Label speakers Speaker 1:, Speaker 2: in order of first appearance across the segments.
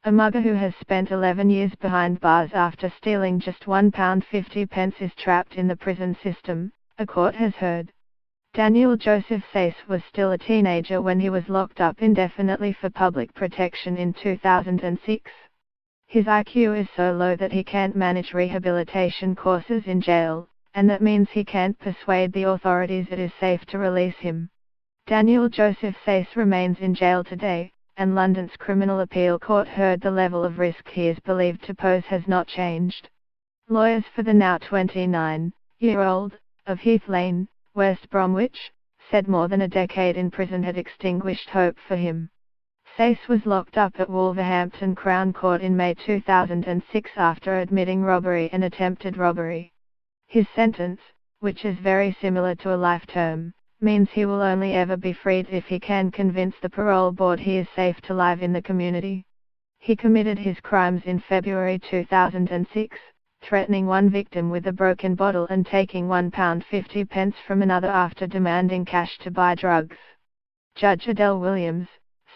Speaker 1: A mugger who has spent 11 years behind bars after stealing just £1.50 is trapped in the prison system, a court has heard. Daniel Joseph Sayce was still a teenager when he was locked up indefinitely for public protection in 2006. His IQ is so low that he can't manage rehabilitation courses in jail, and that means he can't persuade the authorities it is safe to release him. Daniel Joseph Sayce remains in jail today, and London's Criminal Appeal Court heard the level of risk he is believed to pose has not changed. Lawyers for the now 29-year-old, of Heath Lane, West Bromwich, said more than a decade in prison had extinguished hope for him. Sayce was locked up at Wolverhampton Crown Court in May 2006 after admitting robbery and attempted robbery. His sentence, which is very similar to a life term, means he will only ever be freed if he can convince the parole board he is safe to live in the community. He committed his crimes in February 2006, threatening one victim with a broken bottle and taking £1.50 from another after demanding cash to buy drugs. Judge Adele Williams,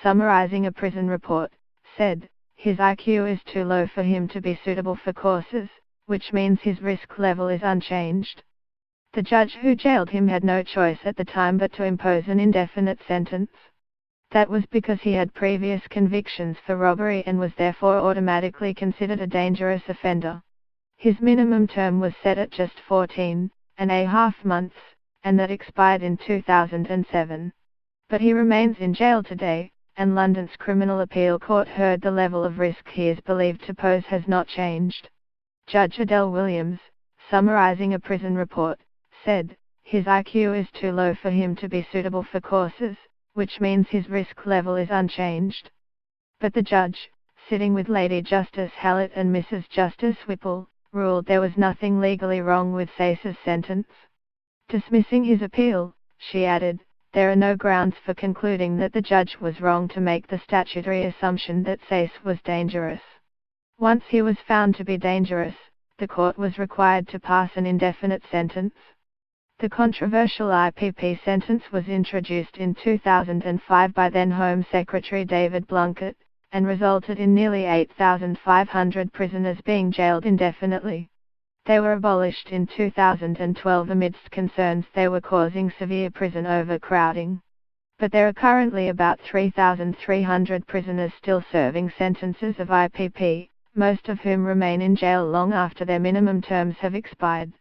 Speaker 1: summarizing a prison report, said, "His IQ is too low for him to be suitable for courses, which means his risk level is unchanged." The judge who jailed him had no choice at the time but to impose an indefinite sentence. That was because he had previous convictions for robbery and was therefore automatically considered a dangerous offender. His minimum term was set at just 14.5 months, and that expired in 2007. But he remains in jail today, and London's Criminal Appeal Court heard the level of risk he is believed to pose has not changed. Judge Adele Williams, summarizing a prison report, said, "His IQ is too low for him to be suitable for courses, which means his risk level is unchanged." But the judge, sitting with Lady Justice Hallett and Mrs. Justice Whipple, ruled there was nothing legally wrong with Sayce's sentence. Dismissing his appeal, she added, "There are no grounds for concluding that the judge was wrong to make the statutory assumption that Sayce was dangerous." Once he was found to be dangerous, the court was required to pass an indefinite sentence. The controversial IPP sentence was introduced in 2005 by then Home Secretary David Blunkett, and resulted in nearly 8,500 prisoners being jailed indefinitely. They were abolished in 2012 amidst concerns they were causing severe prison overcrowding. But there are currently about 3,300 prisoners still serving sentences of IPP, most of whom remain in jail long after their minimum terms have expired.